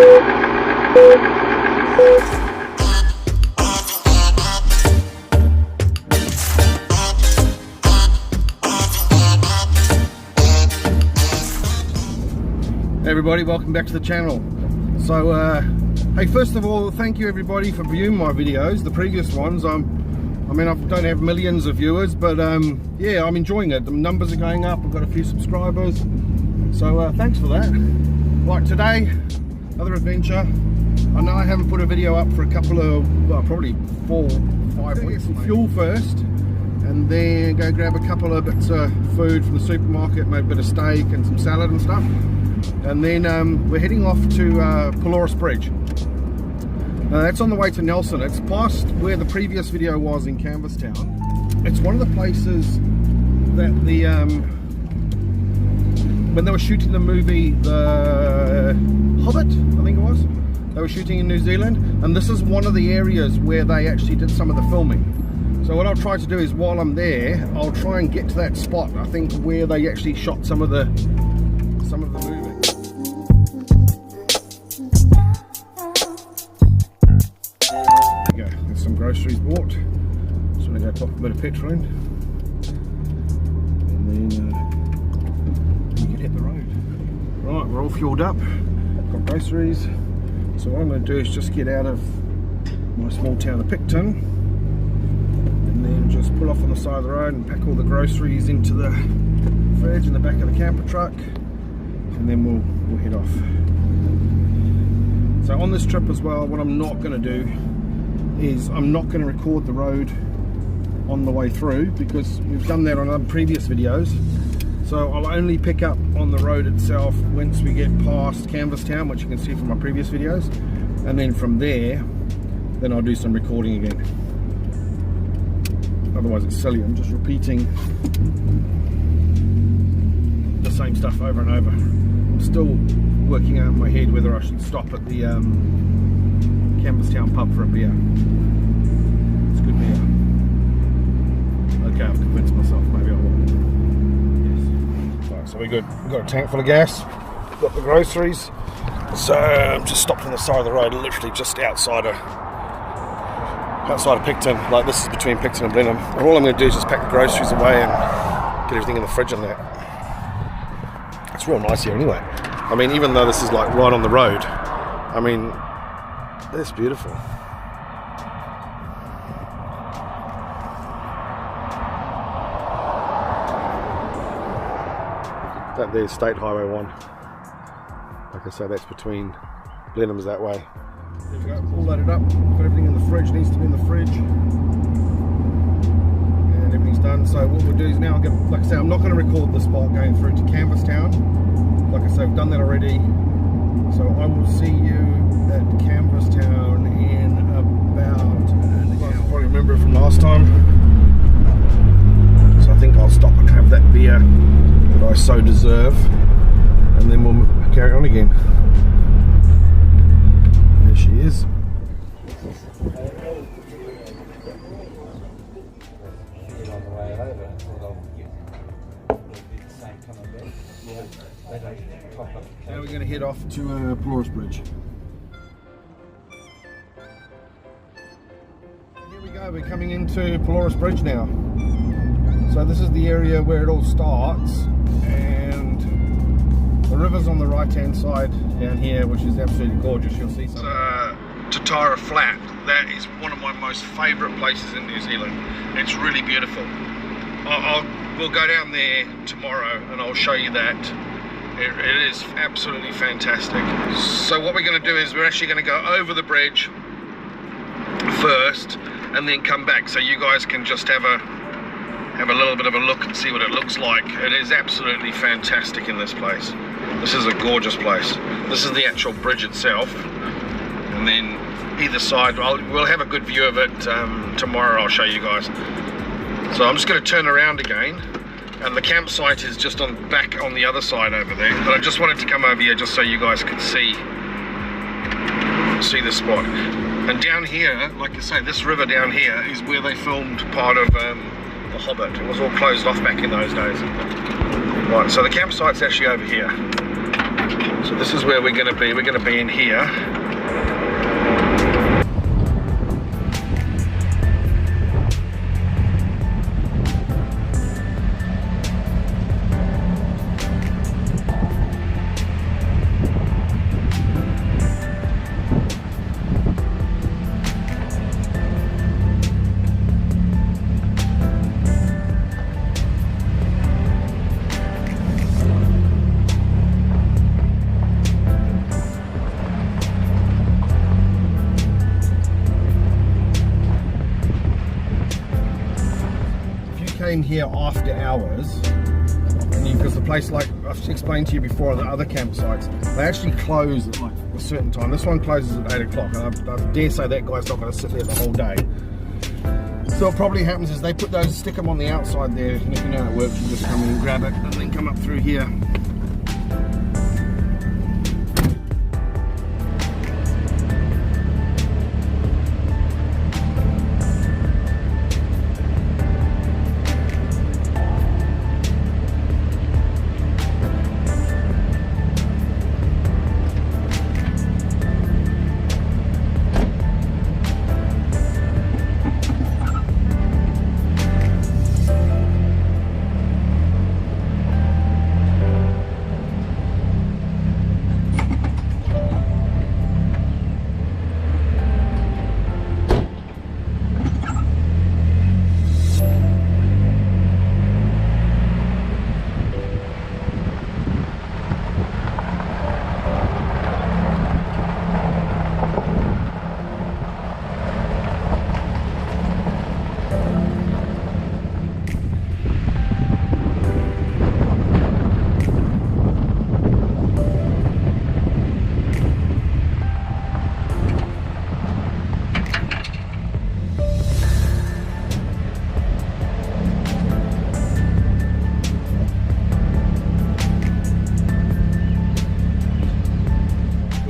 Hey everybody, welcome back to the channel. So hey, first of all, thank you everybody for viewing my videos, the previous ones. I mean, I don't have millions of viewers, but yeah, I'm enjoying it. The numbers are going up. I've got a few subscribers, so thanks for that. Right, today, another adventure. I know I haven't put a video up for a couple of, well, probably 4 or 5 weeks. Some fuel first, and then go grab a couple of bits of food from the supermarket, maybe a bit of steak and some salad and stuff. And then we're heading off to Polorus Bridge. Now that's on the way to Nelson. It's past where the previous video was in Canvastown. It's one of the places that the when they were shooting the movie The Hobbit, I think it was, they were shooting in New Zealand, and this is one of the areas where they actually did some of the filming. So what I'll try to do is, while I'm there, I'll try and get to that spot, I think, where they actually shot some of the movie. There we go, there's some groceries bought. Just want to go pop a bit of petrol in, and then we can hit the road. Right, we're all fueled up, got groceries. So what I'm going to do is just get out of my small town of Picton, and then just pull off on the side of the road and pack all the groceries into the fridge in the back of the camper truck, and then we'll head off. So on this trip as well, what I'm not going to do is I'm not going to record the road on the way through, because we've done that on other previous videos. So I'll only pick up on the road itself once we get past Canvastown, which you can see from my previous videos, and then from there, then I'll do some recording again. Otherwise it's silly, I'm just repeating the same stuff over and over. I'm still working out in my head whether I should stop at the Canvastown pub for a beer. It's good beer. Okay, I've convinced myself, maybe I will. So we're good. We've got a tank full of gas, we've got the groceries. So I'm just stopped on the side of the road, literally just outside of Picton. Like, this is between Picton and Blenheim. And all I'm going to do is just pack the groceries away and get everything in the fridge and that. It's real nice here anyway. I mean, even though this is like right on the road, I mean, it's beautiful. That there's State Highway 1. Like I say, that's between Blenheim's that way. There we go, all loaded up. Got everything in the fridge, needs to be in the fridge. And everything's done. So what we'll do is now, like I say, I'm not going to record the spot going through to Canvastown. Like I say, I've done that already. So I will see you at Canvastown in about an hour. I probably remember it from last time. So I think I'll stop and have that beer that I so deserve, and then we'll carry on again. There she is. Now we're going to head off to Pelorus Bridge. Here we go, we're coming into Pelorus Bridge now. So this is the area where it all starts, and the river's on the right hand side down here, which is absolutely gorgeous. You'll see some Tatara Flat. That is one of my most favourite places in New Zealand. It's really beautiful. We'll go down there tomorrow and I'll show you that. It is absolutely fantastic. So what we're going to do is we're actually going to go over the bridge first and then come back, so you guys can just have a little bit of a look and see what it looks like. It is absolutely fantastic in this place. This is a gorgeous place. This is the actual bridge itself, and then either side, we'll have a good view of it tomorrow. I'll show you guys. So I'm just going to turn around again, and the campsite is just on back on the other side over there, but I just wanted to come over here just so you guys could see the spot. And down here, like I say, this river down here is where they filmed part of The Hobbit. It was all closed off back in those days. Right, so the campsite's actually over here. So this is where we're going to be. We're going to be in here. Came here after hours, and because the place, like I've explained to you before, the other campsites, they actually close at like a certain time. This one closes at 8 o'clock, and I dare say that guy's not going to sit there the whole day. So what probably happens is they put those, stick them on the outside there, and if you know how it works, you just come in and grab it and then come up through here.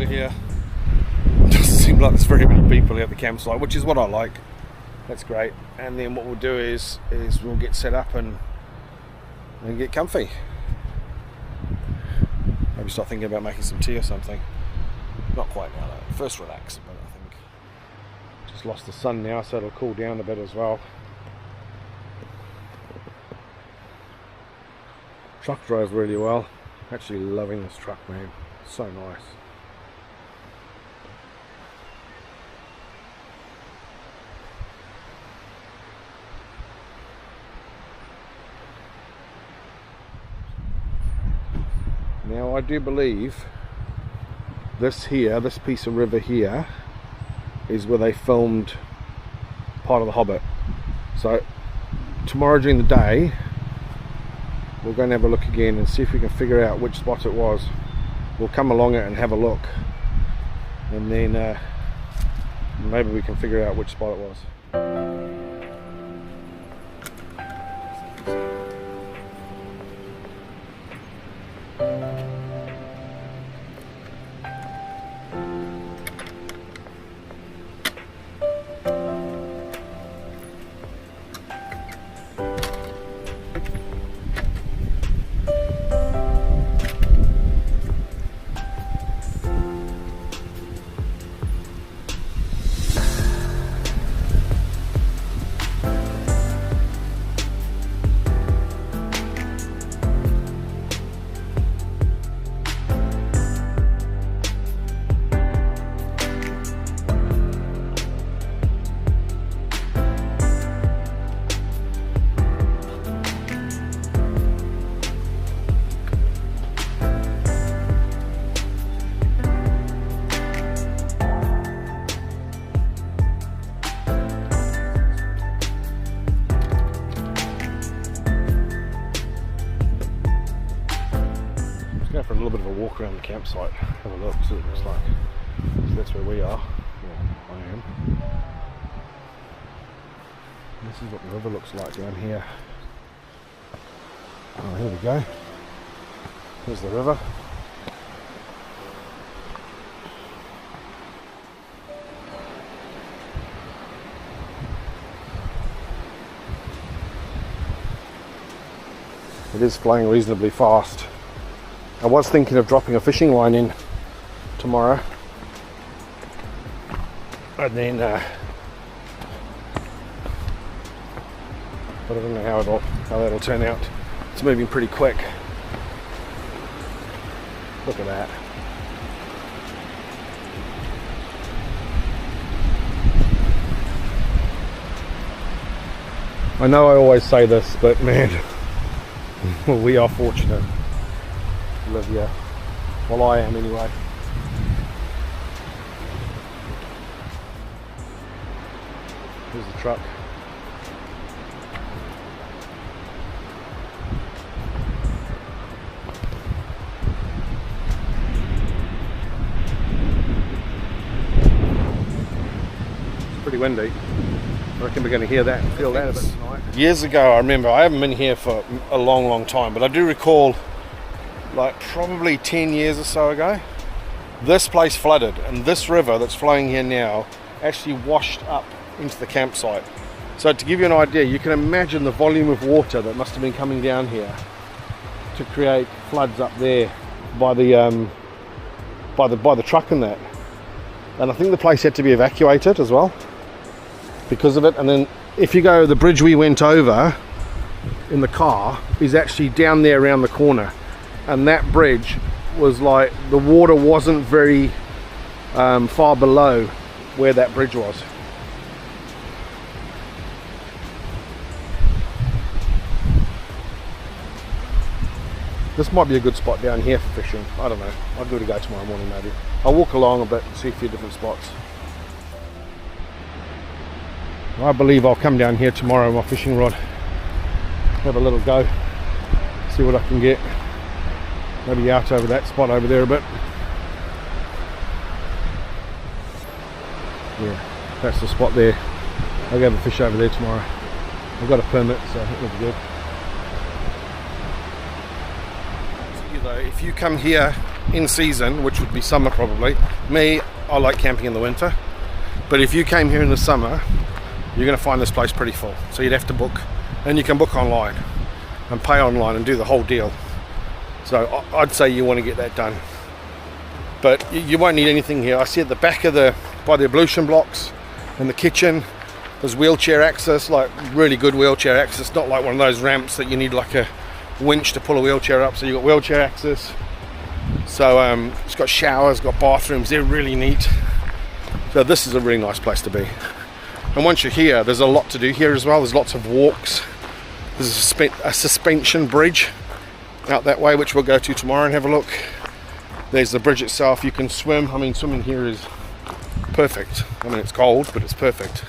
Here doesn't seem like there's very many people at the campsite, which is what I like. That's great. And then what we'll do is we'll get set up and get comfy. Maybe start thinking about making some tea or something. Not quite now though. First relax, but I think just lost the sun now, so it'll cool down a bit as well. Truck drove really well. Actually loving this truck, man. So nice. Now I do believe this piece of river here is where they filmed part of The Hobbit. So tomorrow during the day we'll go and have a look again and see if we can figure out which spot it was. We'll come along it and have a look, and then maybe we can figure out which spot it was. Go for a little bit of a walk around the campsite, have a look, see what it looks like. So that's where we are. Well, I am. This is what the river looks like down here. Oh, here we go. Here's the river. It is flowing reasonably fast. I was thinking of dropping a fishing line in tomorrow, and then but I don't know how that'll turn out. It's moving pretty quick. Look at that. I know I always say this, but man, well, we are fortunate to live here. Well, I am anyway. Here's the truck. It's pretty windy. I reckon we're going to hear that and feel that a bit tonight. Years ago, I remember, I haven't been here for a long time, but I do recall, like probably 10 years or so ago, this place flooded, and this river that's flowing here now actually washed up into the campsite. So to give you an idea, you can imagine the volume of water that must have been coming down here to create floods up there by the truck and that. And I think the place had to be evacuated as well because of it. And then if you go, the bridge we went over in the car is actually down there around the corner, and that bridge was like, the water wasn't very far below where that bridge was. This might be a good spot down here for fishing. I don't know. I'll give it a go tomorrow morning maybe. I'll walk along a bit and see a few different spots. I believe I'll come down here tomorrow with my fishing rod, have a little go, see what I can get. Maybe out over that spot over there a bit. Yeah, that's the spot there. I'll go have a fish over there tomorrow. I've got a permit, so I think it'll be good. Though, if you come here in season, which would be summer probably, me, I like camping in the winter, but if you came here in the summer, you're going to find this place pretty full, so you'd have to book, and you can book online and pay online and do the whole deal. So I'd say you want to get that done, but you won't need anything here. I see at the back of by the ablution blocks and the kitchen, there's wheelchair access, like really good wheelchair access, not like one of those ramps that you need like a winch to pull a wheelchair up. So you've got wheelchair access. So it's got showers, got bathrooms, they're really neat. So this is a really nice place to be. And once you're here, there's a lot to do here as well. There's lots of walks. There's a suspension bridge out that way, which we'll go to tomorrow and have a look. There's the bridge itself. You can swim. I mean, swimming here is perfect. I mean, it's cold, but it's perfect.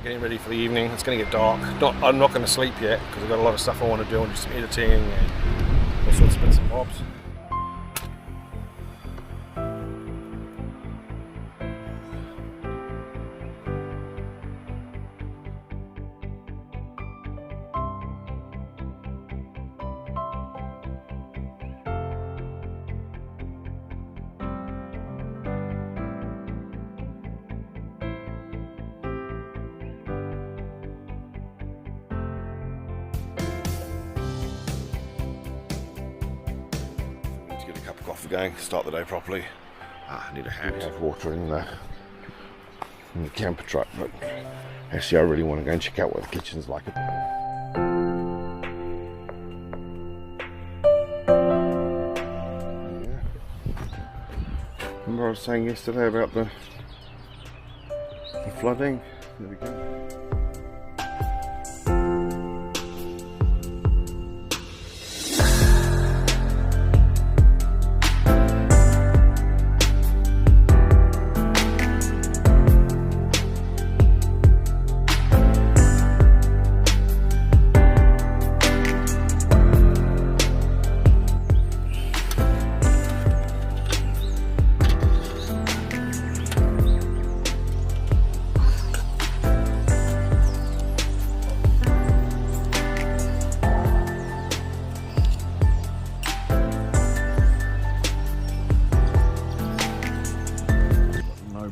Getting ready for the evening. It's going to get dark. I'm not going to sleep yet because I've got a lot of stuff I want to do and just some editing and all sorts of bits and bobs. Coffee going, start the day properly. I need a hat. I have water in the camper truck, but actually I really want to go and check out what the kitchen's like. Yeah. Remember I was saying yesterday about the flooding? There we go.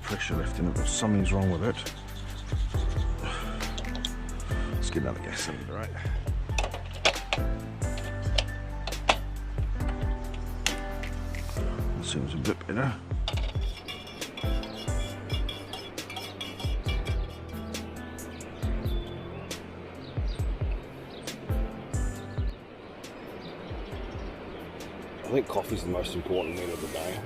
Pressure left in it, but something's wrong with it. Let's get another gas cylinder, right? That seems a bit better. I think coffee's the most important meal of the day.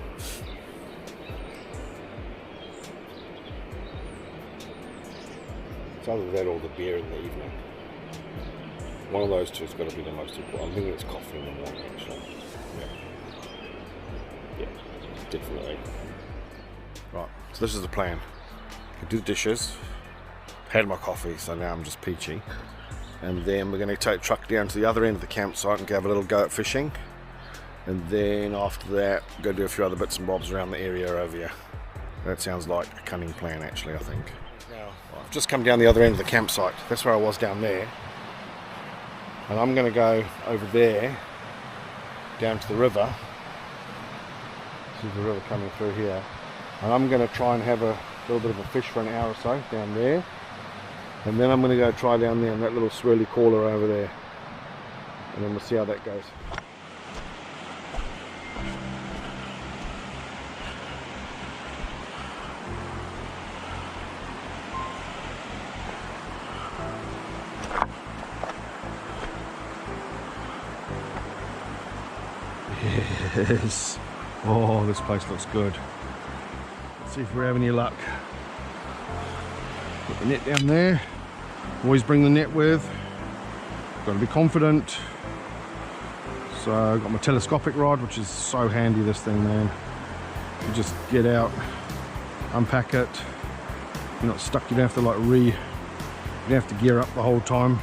It's either that or the beer in the evening. One of those two has got to be the most important. I'm thinking it's coffee in the morning, actually. Yeah, definitely. Right, so this is the plan. I do the dishes, had my coffee, so now I'm just peachy. And then we're going to take the truck down to the other end of the campsite and have a little go at fishing. And then after that, go do a few other bits and bobs around the area over here. That sounds like a cunning plan, actually, I think. I've just come down the other end of the campsite. That's where I was down there. And I'm going to go over there, down to the river. See the river coming through here. And I'm going to try and have a little bit of a fish for an hour or so down there. And then I'm going to go try down there in that little swirly caller over there. And then we'll see how that goes. Yes. Oh, this place looks good. Let's see if we have any luck. Put the net down there. Always bring the net with. Got to be confident. So I've got my telescopic rod, which is so handy, this thing, man. You just get out, unpack it. You're not stuck. You don't have to you don't have to gear up the whole time.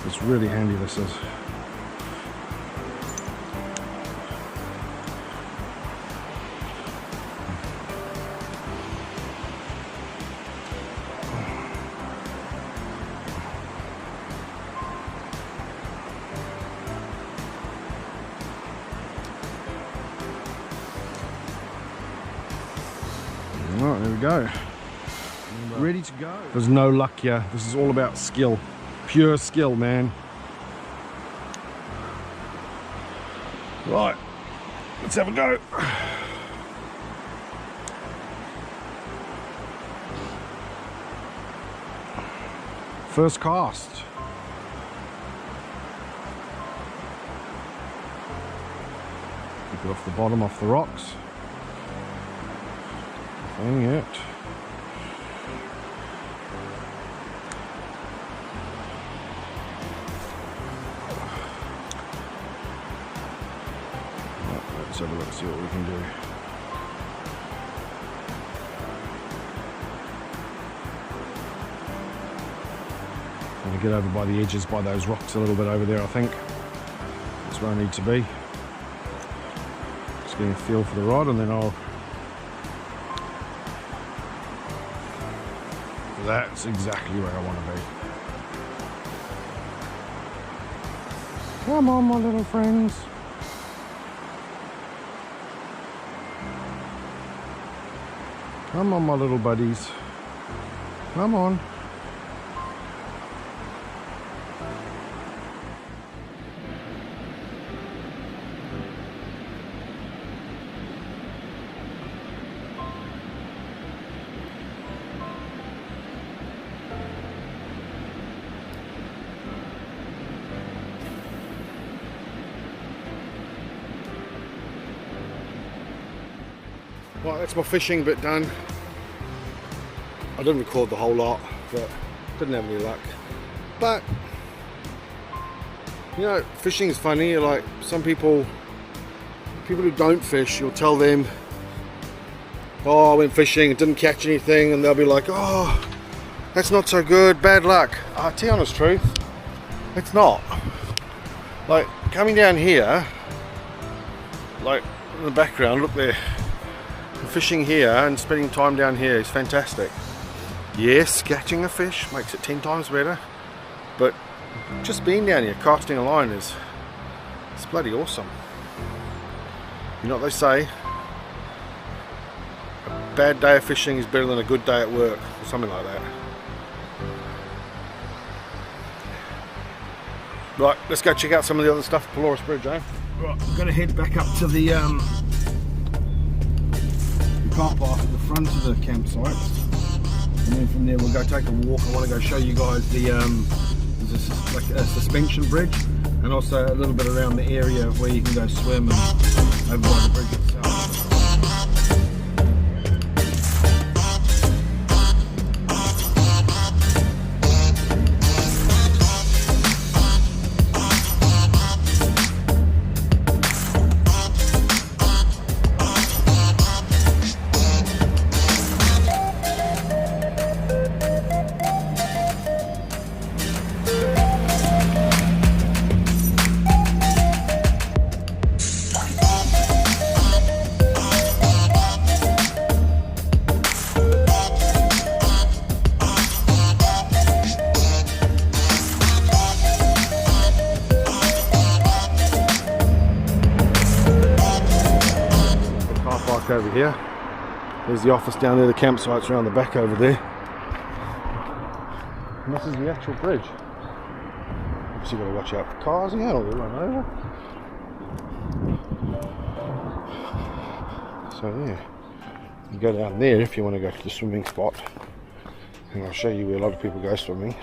It's really handy, this is. Alright, there we go. Ready to go. There's no luck here. This is all about skill. Pure skill, man. Right, let's have a go. First cast. Keep it off the bottom, off the rocks. Dang it. Let's have a look, see what we can do. to get over by the edges, by those rocks a little bit over there, I think. That's where I need to be. Just getting a feel for the rod, and then that's exactly where I want to be. Come on, my little friends. Come on, my little buddies. Come on. Right, that's my fishing bit done. I didn't record the whole lot, but didn't have any luck. But you know, fishing is funny. Like some people who don't fish, you'll tell them, oh, I went fishing and didn't catch anything, and they'll be like, oh, that's not so good, bad luck. I'll tell you the honest truth, it's not. Like coming down here, like in the background, look there, fishing here and spending time down here is fantastic. Yes, catching a fish makes it 10 times better, but just being down here casting a line it's bloody awesome. You know what they say, a bad day of fishing is better than a good day at work, or something like that. Right, let's go check out some of the other stuff at Pelorus Bridge, eh? Right, I'm going to head back up to the car park at the front of the campsite, and then from there we'll go take a walk. I want to go show you guys the there's like a suspension bridge, and also a little bit around the area where you can go swim and over by the bridge itself. Over here, there's the office down there, the campsite's around the back over there, and this is the actual bridge. Obviously got to watch out for cars again, or they'll run over. So yeah, you go down there if you want to go to the swimming spot, and I'll show you where a lot of people go swimming.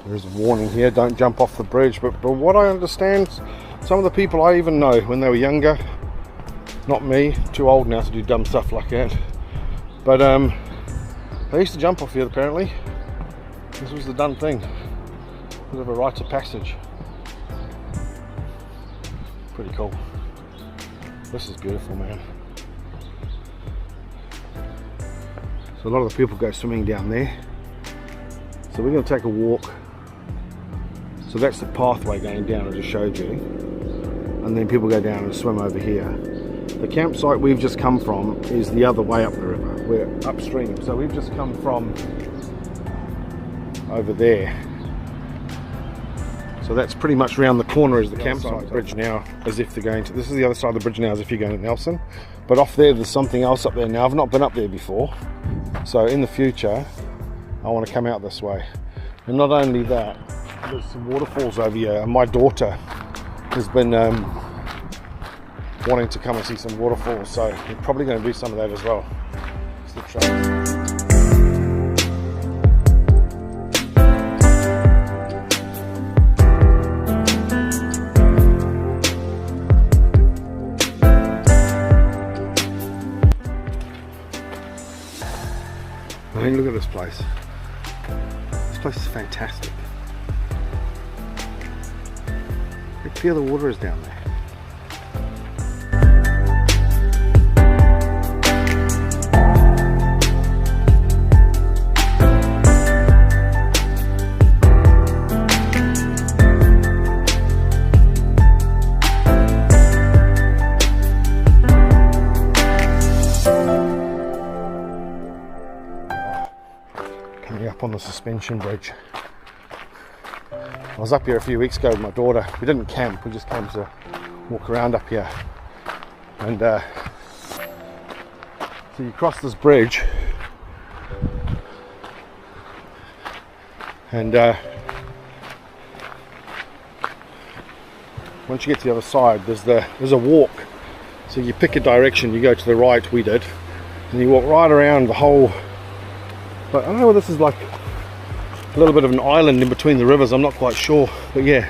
There's a warning here, don't jump off the bridge, but what I understand, some of the people I even know when they were younger, not me, too old now to do dumb stuff like that, but they used to jump off here apparently. This was the done thing, bit of a rite of passage. Pretty cool. This is beautiful, man. So a lot of the people go swimming down there, so we're going to take a walk. So that's the pathway going down I just showed you, and then people go down and swim over here. The campsite we've just come from is the other way up the river, we're upstream, so we've just come from over there. So that's pretty much around the corner is the campsite bridge now, as if they're going to, this is the other side of the bridge now as if you're going to Nelson, but off there there's something else up there now. I've not been up there before, so in the future I want to come out this way. And not only that, there's some waterfalls over here, and my daughter has been wanting to come and see some waterfalls, so we're probably going to do some of that as well. It's the trail. I mean, look at this place. This place is fantastic. How clear the water is down there. suspension bridge. I was up here a few weeks ago with my daughter. We didn't camp, we just came to walk around up here. And so you cross this bridge, and once you get to the other side, there's a walk. So you pick a direction, you go to the right, we did, and you walk right around the whole. But I don't know whether this is like a little bit of an island in between the rivers, I'm not quite sure, but yeah.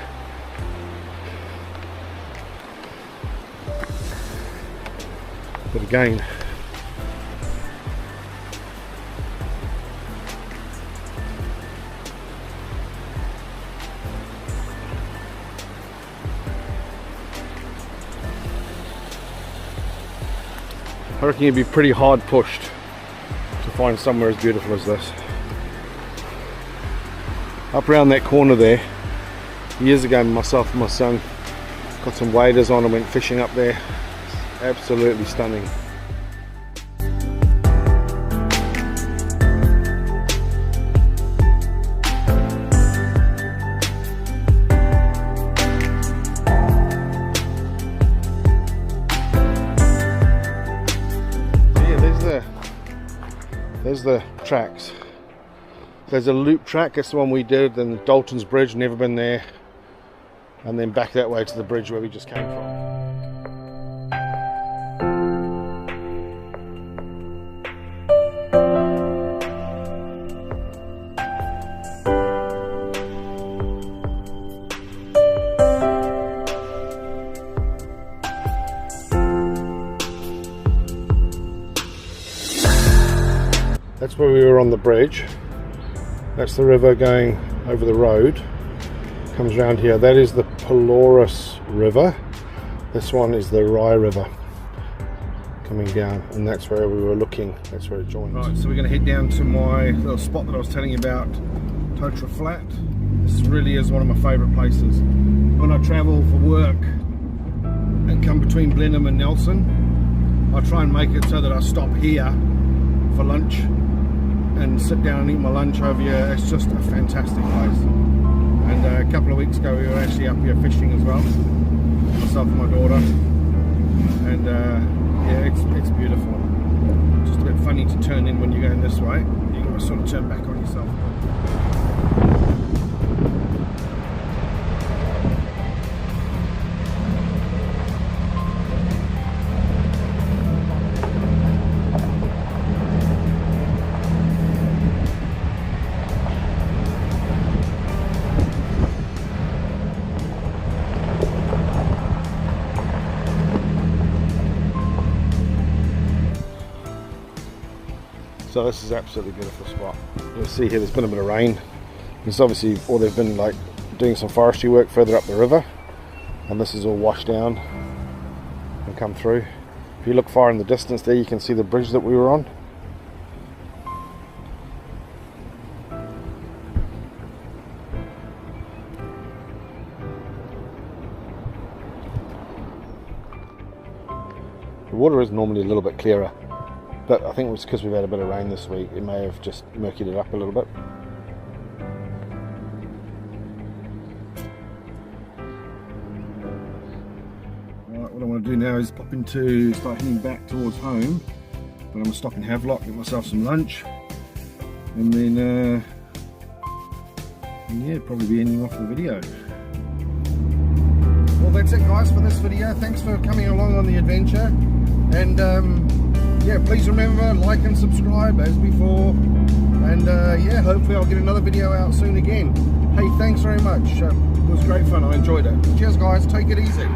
But again, I reckon you'd be pretty hard pushed to find somewhere as beautiful as this. Up around that corner there, years ago, myself and my son got some waders on and went fishing up there. It's absolutely stunning. There's the tracks. There's a loop track, that's the one we did, and Dalton's Bridge, never been there. And then back that way to the bridge where we just came from. That's where we were on the bridge. That's the river going over the road. Comes around here. That is the Pelorus River. This one is the Rye River coming down, and that's where we were looking. That's where it joins. Right, so we're going to head down to my little spot that I was telling you about, Totra Flat. This really is one of my favourite places. When I travel for work and come between Blenheim and Nelson, I try and make it so that I stop here for lunch and sit down and eat my lunch over here. It's just a fantastic place. And a couple of weeks ago we were actually up here fishing as well, myself and my daughter, and yeah, it's beautiful. Just a bit funny to turn in when you're going this way. You've got to sort of turn back on yourself. So this is absolutely beautiful spot. You'll see here there's been a bit of rain. It's obviously, or they've been like doing some forestry work further up the river, and this is all washed down and come through. If you look far in the distance there, you can see the bridge that we were on. The water is normally a little bit clearer, but I think it was because we've had a bit of rain this week. It may have just murkied it up a little bit. Right, what I want to do now is start heading back towards home. But I'm going to stop in Havelock, get myself some lunch, and then yeah, probably be ending off the video. Well, that's it guys for this video. Thanks for coming along on the adventure, and yeah, please remember, like and subscribe as before, and yeah, hopefully I'll get another video out soon again. Hey, thanks very much. It was great fun, I enjoyed it. Cheers guys, take it easy.